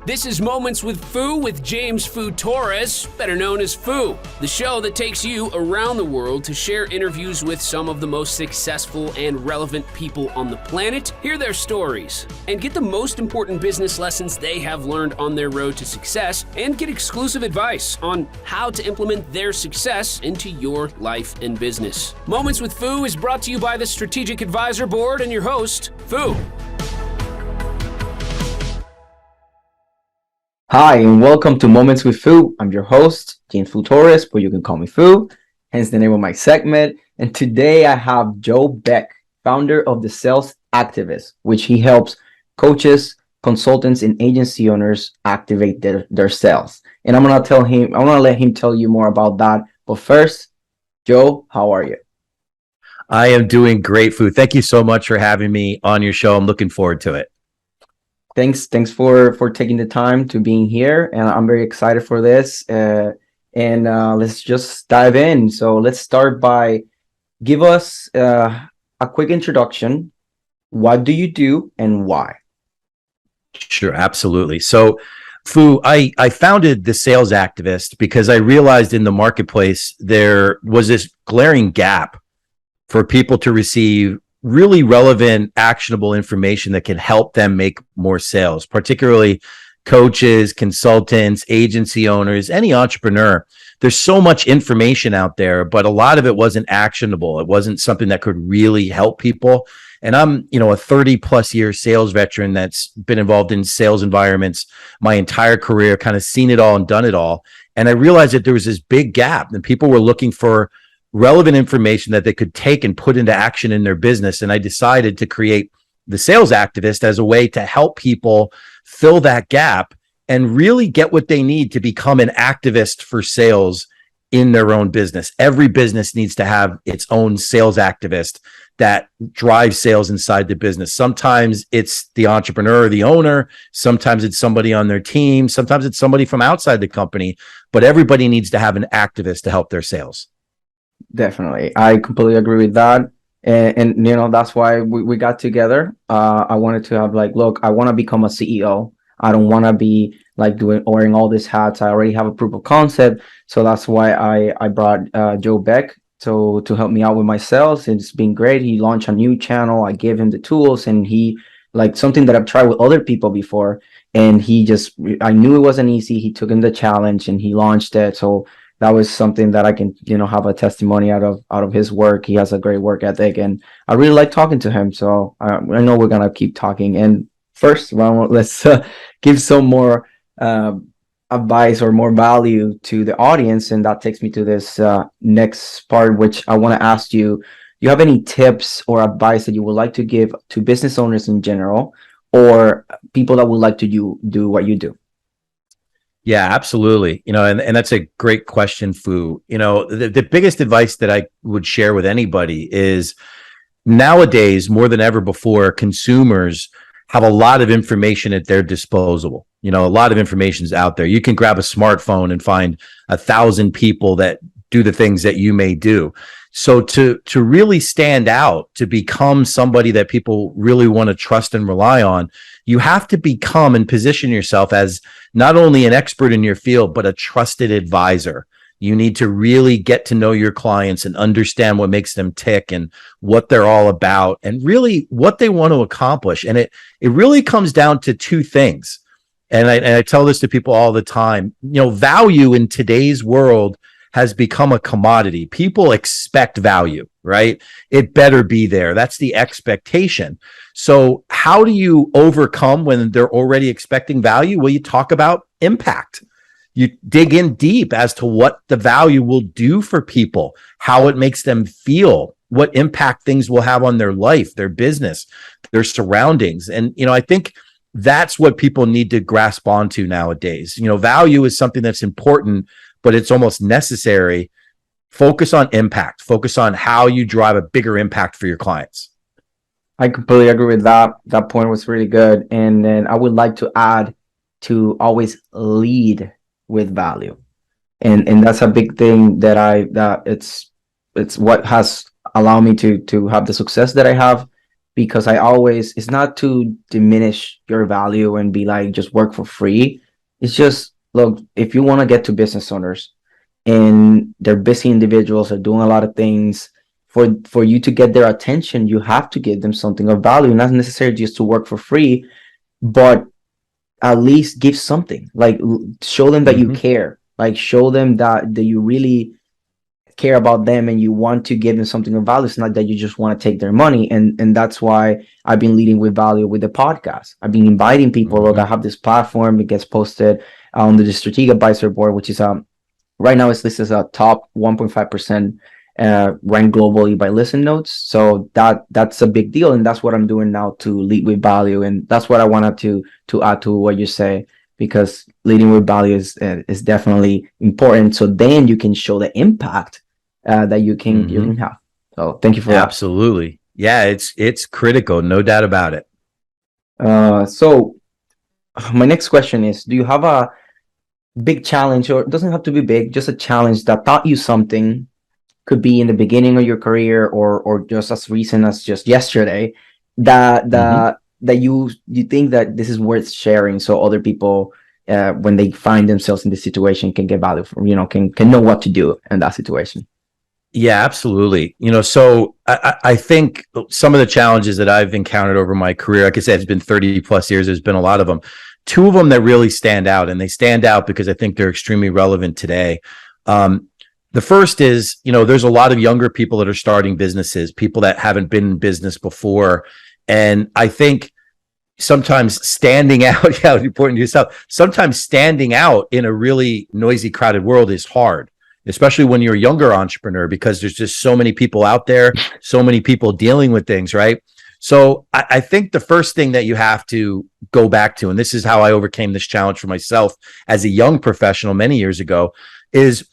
This is Moments with Foo with James Foo Torres, better known as Foo, the show that takes you around the world to share interviews with some of the most successful and relevant people on the planet, hear their stories, and get the most important business lessons they have learned on their road to success, and get exclusive advice on how to implement their success into your life and business. Moments with Foo is brought to you by the Strategic Advisor Board and your host, Foo. Hi, and welcome to Moments with Foo. I'm your host, James Foo Torres, but you can call me Foo, hence the name of my segment. And today I have Joe Beck, founder of The Sales Activist, which he helps coaches, consultants, and agency owners activate their sales. And I'm gonna let him tell you more about that. But first, Joe, how are you? I am doing great, Foo. Thank you so much for having me on your show. I'm looking forward to it. Thanks for taking the time to being here, and I'm very excited for this. Let's just dive in. So let's start by give us a quick introduction. What do you do and why? Sure, absolutely. So, Foo, I founded The Sales Activist because I realized in the marketplace there was this glaring gap for people to receive really relevant, actionable information that can help them make more sales, particularly coaches, consultants, agency owners, any entrepreneur. There's so much information out there, but a lot of it wasn't actionable. It wasn't something that could really help people. And I'm, a 30 plus year sales veteran that's been involved in sales environments my entire career, kind of seen it all and done it all. And I realized that there was this big gap and people were looking for relevant information that they could take and put into action in their business. And I decided to create The Sales Activist as a way to help people fill that gap and really get what they need to become an activist for sales in their own business. Every business needs to have its own sales activist that drives sales inside the business. Sometimes it's the entrepreneur or the owner. Sometimes it's somebody on their team. Sometimes it's somebody from outside the company, but everybody needs to have an activist to help their sales. Definitely. I completely agree with that. And that's why we got together. I wanted to have look, I want to become a CEO. I don't want to be wearing all these hats. I already have a proof of concept. So that's why I brought Joe Beck to help me out with my sales. It's been great. He launched a new channel. I gave him the tools, and he something that I've tried with other people before. And I knew it wasn't easy. He took in the challenge and he launched it. So that was something that I can, have a testimony out of his work. He has a great work ethic, and I really like talking to him. So I know we're gonna keep talking. And first, let's give some more advice or more value to the audience, and that takes me to this next part, which I want to ask you. Do you have any tips or advice that you would like to give to business owners in general, or people that would like to do what you do? Yeah, absolutely. And that's a great question, Foo. The biggest advice that I would share with anybody is nowadays, more than ever before, consumers have a lot of information at their disposal. A lot of information is out there. You can grab a smartphone and find 1,000 people that do the things that you may do. So to really stand out, to become somebody that people really want to trust and rely on, you have to become and position yourself as not only an expert in your field, but a trusted advisor. You need to really get to know your clients and understand what makes them tick and what they're all about and really what they want to accomplish. And it really comes down to two things. And I tell this to people all the time. Value in today's world has become a commodity. People expect value, right? It better be there. That's the expectation. So how do you overcome when they're already expecting value? Well, you talk about impact. You dig in deep as to what the value will do for people, how it makes them feel, what impact things will have on their life, their business, their surroundings. And, I think that's what people need to grasp onto nowadays. Value is something that's important, but it's almost necessary. Focus on impact. Focus on how you drive a bigger impact for your clients. I completely agree with that. That point was really good. And then I would like to add to always lead with value. And that's a big thing that it's what has allowed me to have the success that I have. because it's not to diminish your value and be like, just work for free. It's just, look, if you want to get to business owners and they're busy individuals, are doing a lot of things, for you to get their attention, you have to give them something of value, not necessarily just to work for free, but at least give something, like show them that you care, like show them that you really care about them and you want to give them something of value. It's not that you just want to take their money. And that's why I've been leading with value with the podcast. I've been inviting people. Look, I have this platform, it gets posted on the Strategic Advisor Board, which is right now it's listed as a top 1.5% ranked globally by listen notes. So that's a big deal, and that's what I'm doing now to lead with value. And that's what I wanted to add to what you say, because leading with value is definitely important. So then you can show the impact that you can have. So thank you for that. Absolutely. Yeah, it's critical, no doubt about it. So my next question is, do you have a big challenge, or it doesn't have to be big, just a challenge that taught you something? Could be in the beginning of your career or just as recent as just yesterday, that you think that this is worth sharing, so other people when they find themselves in this situation can get value from, can know what to do in that situation. Yeah, absolutely. So I think some of the challenges that I've encountered over my career, like I said, it's been 30 plus years. There's been a lot of them. Two of them that really stand out, and they stand out because I think they're extremely relevant today. The first is, there's a lot of younger people that are starting businesses, people that haven't been in business before. And I think sometimes standing out, important to yourself, sometimes standing out in a really noisy, crowded world is hard, especially when you're a younger entrepreneur, because there's just so many people out there, so many people dealing with things, right? So I think the first thing that you have to go back to, and this is how I overcame this challenge for myself as a young professional many years ago, is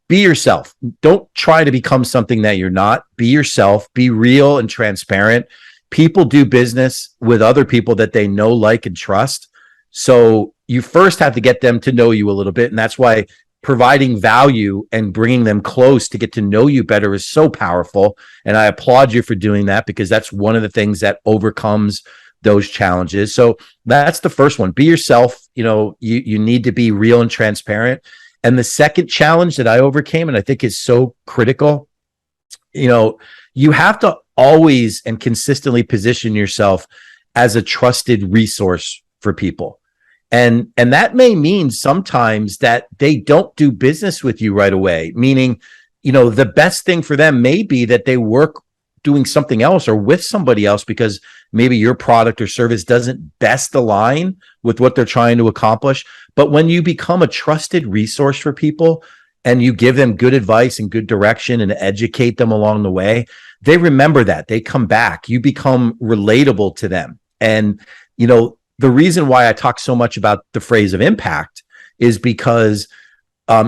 be yourself. Don't try to become something that you're not. Be yourself. Be real and transparent. People do business with other people that they know, like, and trust. So you first have to get them to know you a little bit. And that's why providing value and bringing them close to get to know you better is so powerful. And I applaud you for doing that, because that's one of the things that overcomes those challenges. So that's the first one. Be yourself. You need to be real and transparent. And the second challenge that I overcame, and I think is so critical, you have to always and consistently position yourself as a trusted resource for people. And that may mean sometimes that they don't do business with you right away, meaning, the best thing for them may be that they work doing something else or with somebody else, because maybe your product or service doesn't best align with what they're trying to accomplish. But when you become a trusted resource for people and you give them good advice and good direction and educate them along the way, they remember that. They come back. You become relatable to them. And, the reason why I talk so much about the phrase of impact is because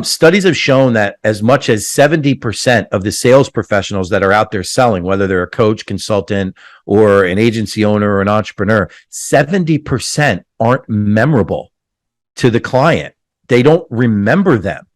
studies have shown that as much as 70% of the sales professionals that are out there selling, whether they're a coach, consultant, or an agency owner or an entrepreneur, 70% aren't memorable to the client. They don't remember them.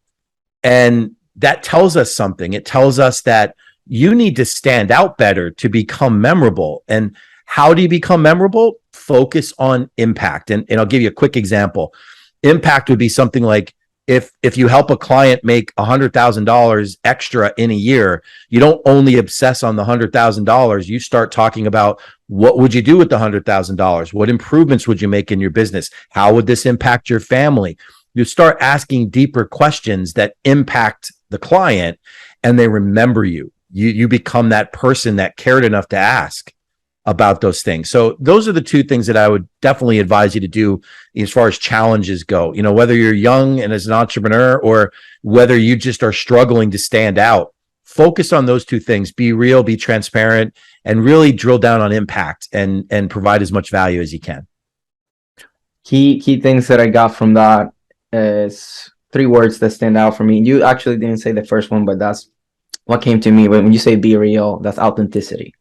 And that tells us something. It tells us that you need to stand out better to become memorable. And how do you become memorable? Focus on impact. And I'll give you a quick example. Impact would be something like, if you help a client make $100,000 extra in a year, you don't only obsess on the $100,000. You start talking about, what would you do with the $100,000? What improvements would you make in your business? How would this impact your family? You start asking deeper questions that impact the client, and they remember you. You become that person that cared enough to ask about those things. So those are the two things that I would definitely advise you to do as far as challenges go. Whether you're young and as an entrepreneur, or whether you just are struggling to stand out, focus on those two things. Be real, be transparent, and really drill down on impact and provide as much value as you can. Key things that I got from that is 3 words that stand out for me. You actually didn't say the first one, but that's what came to me. When you say be real, that's authenticity,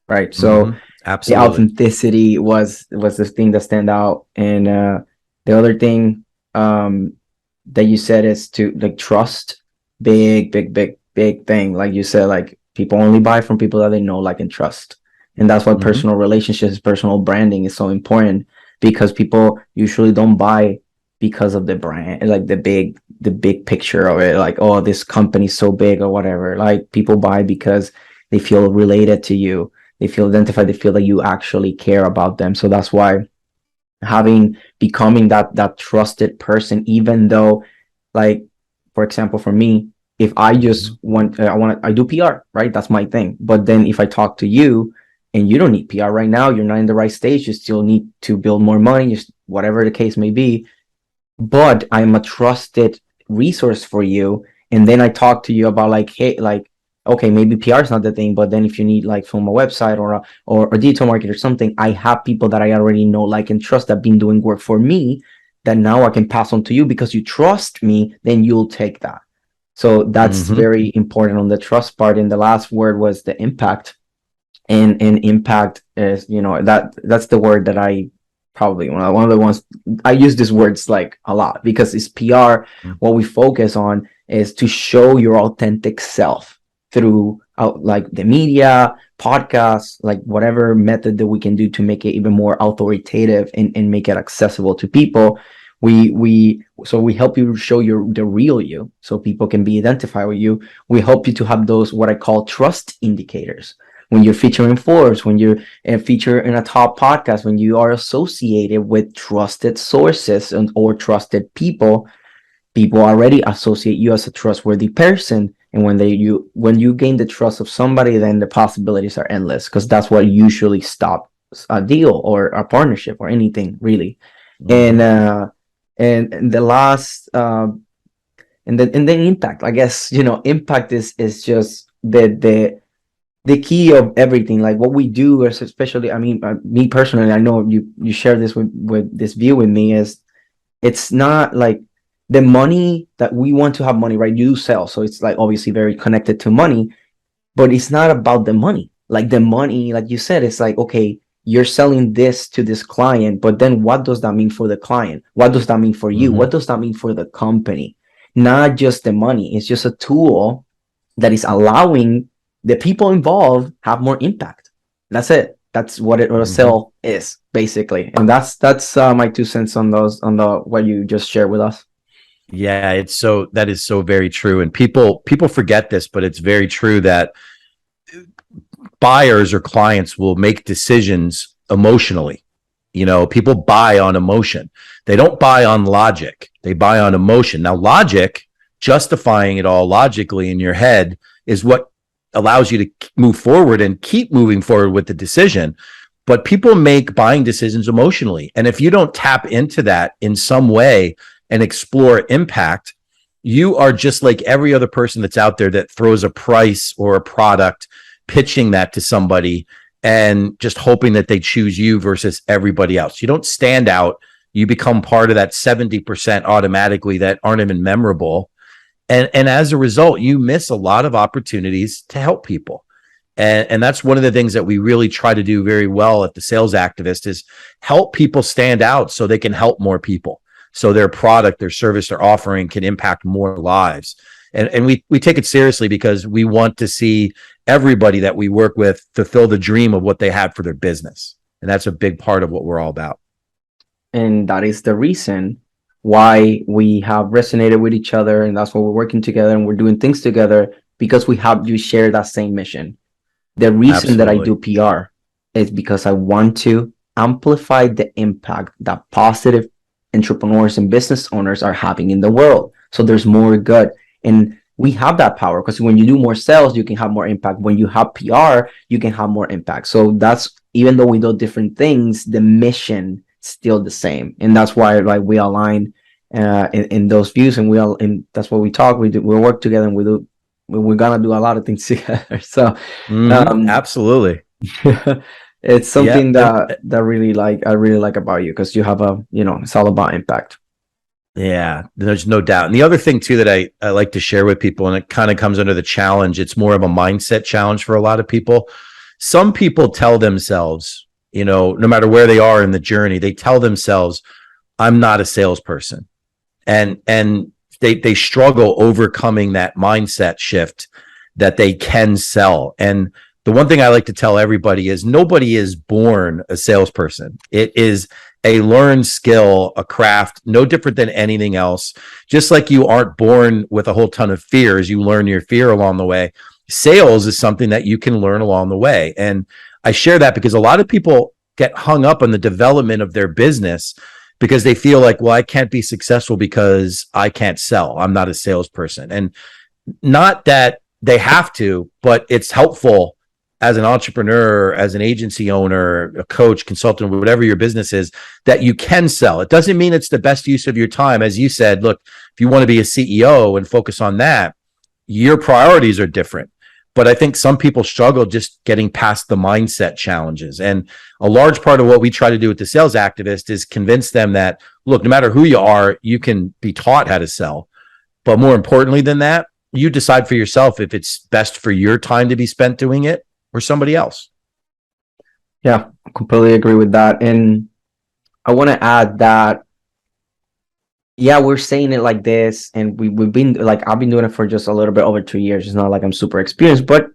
right? So absolutely, the authenticity was the thing that stand out. And the other thing that you said is to, like, trust. Big thing. Like you said, like, people only buy from people that they know, like, and trust. And that's why personal relationships, personal branding is so important, because people usually don't buy because of the brand, like the big picture of it, like, oh, this company's so big or whatever. Like, people buy because they feel related to you, they feel identified, they feel that you actually care about them. So that's why becoming that trusted person, even though, like, for example, for me, if I just I do PR, right? That's my thing. But then if I talk to you and you don't need PR right now, you're not in the right stage, you still need to build more money, just whatever the case may be, but I'm a trusted resource for you. And then I talk to you about, like, hey, like, okay, maybe PR is not the thing, but then if you need, like, from a website or a digital market or something, I have people that I already know, like, and trust, that been doing work for me, that now I can pass on to you because you trust me, then you'll take that. So that's very important on the trust part. And the last word was the impact. And impact is, that's the word that I probably one of the ones I use these words like a lot, because it's PR. What we focus on is to show your authentic self through like the media, podcasts, like whatever method that we can do to make it even more authoritative and make it accessible to people. We help you show the real you, so people can be identified with you. We help you to have those, what I call, trust indicators. When you're featuring Forbes, when you're featured in a top podcast, when you are associated with trusted sources or trusted people already associate you as a trustworthy person. And when you gain the trust of somebody, then the possibilities are endless, because that's what usually stops a deal or a partnership or anything, really. And the last and then impact, I guess, impact is just the key of everything. Like, what we do is, especially, I mean, me personally, I know you share this with this view with me, is it's not like the money that we want to have money, right? You sell, so it's like obviously very connected to money, but it's not about the money. Like, the money, like you said, it's like, okay, you're selling this to this client, but then what does that mean for the client? What does that mean for you? What does that mean for the company? Not just the money. It's just a tool that is allowing the people involved have more impact. That's it. That's what a sale is, basically. And that's my 2 cents on what you just shared with us. Yeah, that is so very true. And people forget this, but it's very true that buyers or clients will make decisions emotionally. People buy on emotion. They don't buy on logic. They buy on emotion. Now, logic, justifying it all logically in your head, is what allows you to move forward and keep moving forward with the decision. But people make buying decisions emotionally. And if you don't tap into that in some way and explore impact, you are just like every other person that's out there that throws a price or a product, pitching that to somebody and just hoping that they choose you versus everybody else. You don't stand out. You become part of that 70% automatically that aren't even memorable. And as a result, you miss a lot of opportunities to help people. And that's one of the things that we really try to do very well at the Sales Activist, is help people stand out so they can help more people, so their product, their service, their offering can impact more lives. And we take it seriously, because we want to see everybody that we work with fulfill the dream of what they had for their business. And that's a big part of what we're all about. And that is the reason why we have resonated with each other, and that's why we're working together and we're doing things together, because you share that same mission. The reason that I do PR is because I want to amplify the impact that positive entrepreneurs and business owners are having in the world, so there's more good. And we have that power, because when you do more sales, you can have more impact. When you have PR, you can have more impact. So that's, even though we do different things, the mission still the same. And that's why, like, we align in those views, and that's what we talk. We work together, and we're gonna do a lot of things together. So absolutely. It's something that I really like about you, because you have it's all about impact. Yeah, there's no doubt. And the other thing too that I like to share with people, and it kind of comes under the challenge, it's more of a mindset challenge for a lot of people. Some people tell themselves, no matter where they are in the journey, they tell themselves, I'm not a salesperson. And they struggle overcoming that mindset shift that they can sell. And the one thing I like to tell everybody is nobody is born a salesperson. It is a learned skill, a craft, no different than anything else. Just like you aren't born with a whole ton of fears, you learn your fear along the way. Sales is something that you can learn along the way. And I share that because a lot of people get hung up on the development of their business because they feel like, well, I can't be successful because I can't sell. I'm not a salesperson. And not that they have to, but it's helpful as an entrepreneur, as an agency owner, a coach, consultant, whatever your business is, that you can sell. It doesn't mean it's the best use of your time. As you said, look, if you want to be a CEO and focus on that, your priorities are different. But I think some people struggle just getting past the mindset challenges. And a large part of what we try to do with the sales activist is convince them that, look, no matter who you are, you can be taught how to sell. But more importantly than that, you decide for yourself if it's best for your time to be spent doing it or somebody else. Yeah, I completely agree with that. And I want to add that, yeah, we're saying it like this, and we've been like, I've been doing it for just a little bit over 2 years. It's not like I'm super experienced, but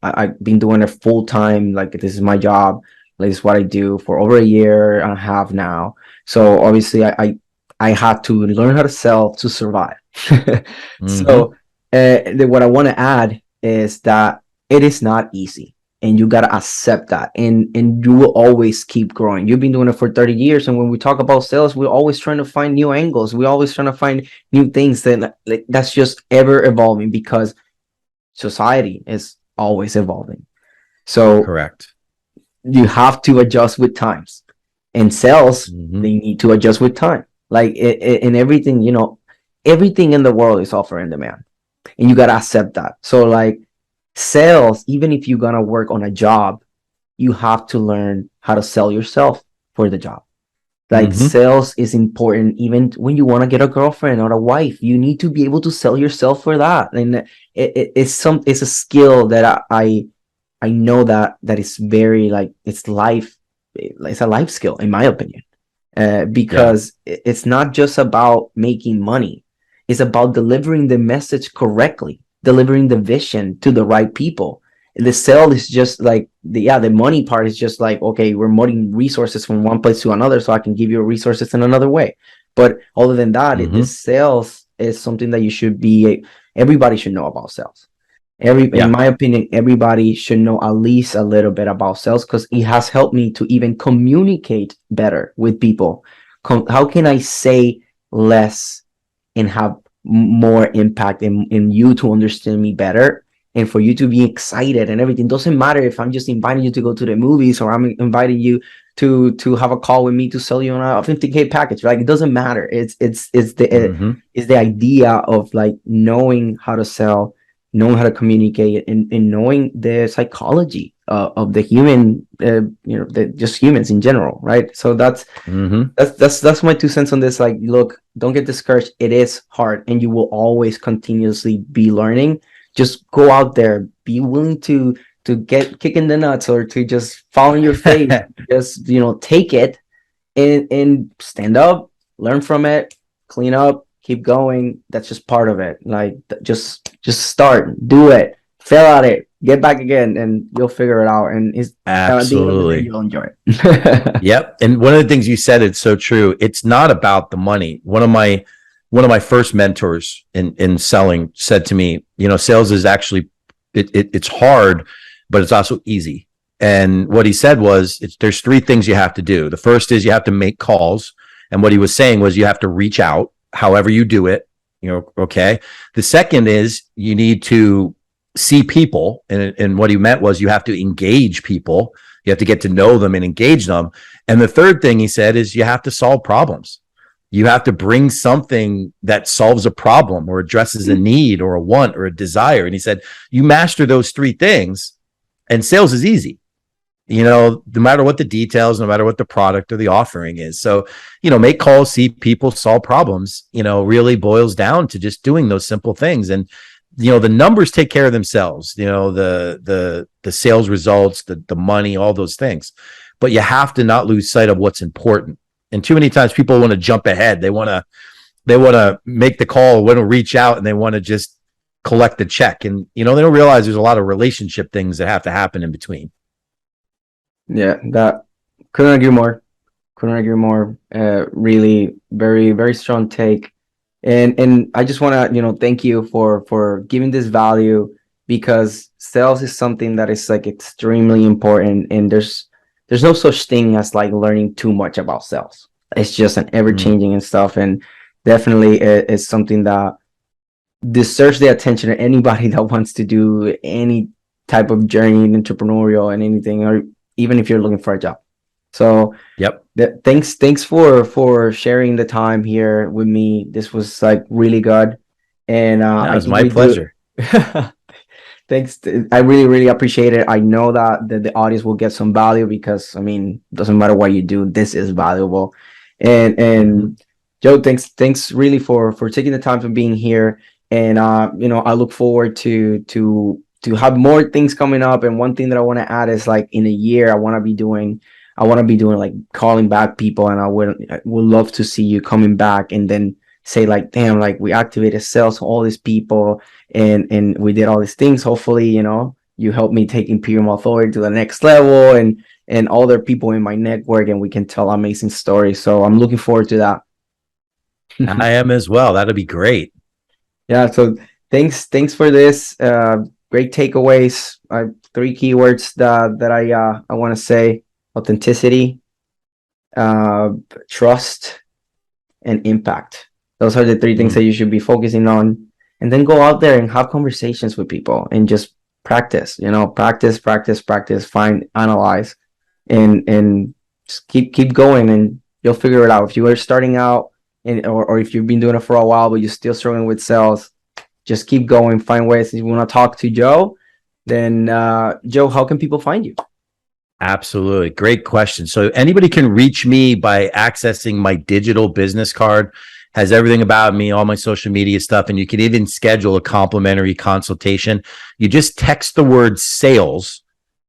I've been doing it full time. Like, this is my job. Like, this is what I do for over a year and a half now. So obviously I had to learn how to sell to survive. So what I want to add is that it is not easy. And you got to accept that. And you will always keep growing. You've been doing it for 30 years. And when we talk about sales, we're always trying to find new angles. We're always trying to find new things that's just ever evolving, because society is always evolving. So correct. You have to adjust with times. And sales, they need to adjust with time. Like in everything, everything in the world is offer and demand. And you got to accept that. So like, sales, even if you're gonna work on a job, you have to learn how to sell yourself for the job. Like, sales is important. Even when you want to get a girlfriend or a wife, you need to be able to sell yourself for that. And it's a skill that I know that is very, like, it's a life skill, in my opinion, because it's not just about making money. It's about delivering the message correctly, delivering the vision to the right people. The sale is just like the money part is just like, okay, we're moving resources from one place to another, so I can give you resources in another way. But other than that, the sales is something that everybody should know about sales. In my opinion, everybody should know at least a little bit about sales, because it has helped me to even communicate better with people. How can I say less and have more impact in you to understand me better, and for you to be excited and everything? Doesn't matter if I'm just inviting you to go to the movies, or I'm inviting you to have a call with me to sell you on a 50K package. Like, it doesn't matter. It's the idea of like knowing how to sell, knowing how to communicate, and knowing the psychology of the human, just humans in general, right? So that's my 2 cents on this. Like, look, don't get discouraged. It is hard, and you will always continuously be learning. Just go out there, be willing to get kicked in the nuts, or to just fall on your face. Just take it and stand up, learn from it, clean up, keep going. That's just part of it. Like, just start, do it, fail at it, get back again, and you'll figure it out. And it's absolutely, you'll enjoy it. Yep. And one of the things you said, it's so true. It's not about the money. One of my first mentors in selling said to me, sales is actually it's hard, but it's also easy. And what he said was, there's 3 things you have to do. The first is you have to make calls. And what he was saying was you have to reach out, however you do it, okay. The second is you need to see people. And what he meant was you have to engage people. You have to get to know them and engage them. And the third thing he said is you have to solve problems. You have to bring something that solves a problem or addresses a need or a want or a desire. And he said, you master those 3 things and sales is easy. No matter what the details, no matter what the product or the offering is. So, make calls, see people, solve problems, really boils down to just doing those simple things. And, the numbers take care of themselves, the sales results, the money, all those things. But you have to not lose sight of what's important. And too many times people want to jump ahead. They want to make the call, want to reach out, and they want to just collect the check. And, they don't realize there's a lot of relationship things that have to happen in between. Yeah, that couldn't agree more. Couldn't agree more. Really, very, very strong take. And I just want to, thank you for giving this value, because sales is something that is like extremely important, and there's no such thing as like learning too much about sales. It's just an ever changing and stuff, and definitely it's something that deserves the attention of anybody that wants to do any type of journey in entrepreneurial and anything, or even if you're looking for a job. So yep. Thanks for sharing the time here with me. This was like really good, and it was my pleasure. Thanks. I really, really appreciate it. I know that the audience will get some value, because it doesn't matter what you do, this is valuable. And Joe, thanks really for taking the time to being here. And I look forward to have more things coming up. And one thing that I want to add is, like, in a year, I want to be doing like calling back people, and I would love to see you coming back and then say like, damn, like we activated sales to all these people and we did all these things. Hopefully, you helped me take Imperium Authority to the next level, and other people in my network, and we can tell amazing stories. So I'm looking forward to that. I am as well. That'll be great. Yeah. So thanks for this. Great takeaways. 3 keywords that I want to say: authenticity, trust, and impact. Those are the 3 things that you should be focusing on, and then go out there and have conversations with people and just practice, practice, find, analyze, and just keep going, and you'll figure it out. If you are starting out or if you've been doing it for a while, but you're still struggling with sales, just keep going, find ways. If you want to talk to Joe, then Joe, how can people find you? Absolutely. Great question. So anybody can reach me by accessing my digital business card. Has everything about me, all my social media stuff, and you can even schedule a complimentary consultation. You just text the word sales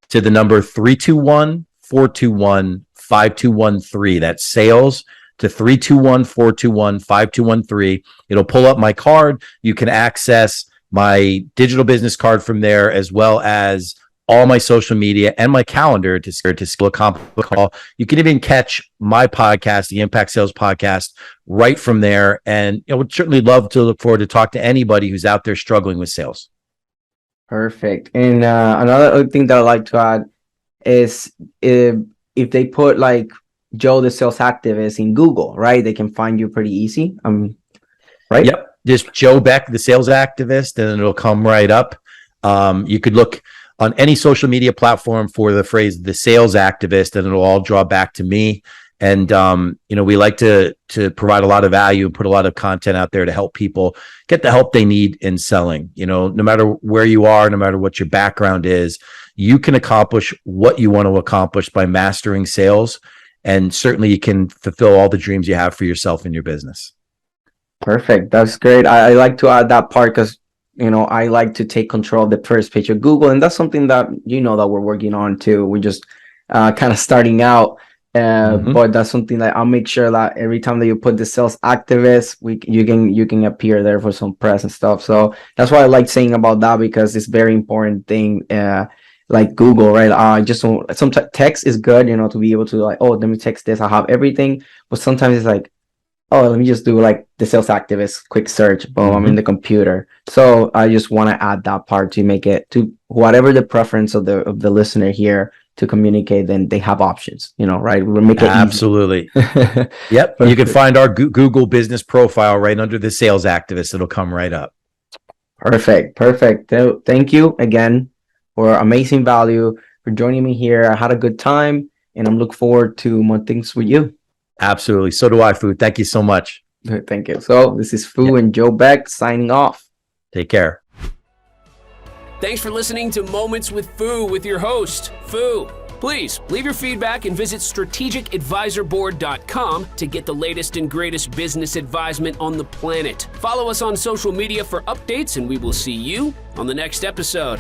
to the number 321-421-5213. That's sales to 321-421-5213. It'll pull up my card. You can access my digital business card from there, as well as all my social media and my calendar to schedule a call. You can even catch my podcast, the Impact Sales Podcast, right from there. And would certainly love to look forward to talk to anybody who's out there struggling with sales. Perfect. And another thing that I'd like to add is if they put like Joe the Sales Activist in Google, right, they can find you pretty easy. Right? Yep. Just Joe Beck, the Sales Activist, and it'll come right up. You could look on any social media platform for the phrase "the Sales Activist," and it'll all draw back to me. And we like to provide a lot of value and put a lot of content out there to help people get the help they need in selling. No matter where you are, no matter what your background is, you can accomplish what you want to accomplish by mastering sales, and certainly you can fulfill all the dreams you have for yourself and your business. Perfect. That's great. I like to add that part because I like to take control of the first page of Google, and that's something that that we're working on too. We're just kind of starting out, but that's something that I'll make sure that every time that you put the Sales Activist, you can appear there for some press and stuff. So that's why I like saying about that, because it's very important thing. Like Google, right? Just sometimes text is good, to be able to like, oh, let me text this. I have everything, but sometimes it's like, oh, let me just do like the Sales Activist, quick search, boom, I'm in the computer. So I just want to add that part to make it to whatever the preference of the listener here to communicate, then they have options, right? We'll make it absolutely. Yep. You can find our Google business profile right under the Sales Activist. It'll come right up. Perfect. Thank you again for amazing value, for joining me here. I had a good time, and I'm looking forward to more things with you. Absolutely. So do I, Fu. Thank you so much. Thank you. So this is Fu and Joe Beck signing off. Take care. Thanks for listening to Moments with Fu with your host, Fu. Please leave your feedback and visit strategicadvisorboard.com to get the latest and greatest business advisement on the planet. Follow us on social media for updates, and we will see you on the next episode.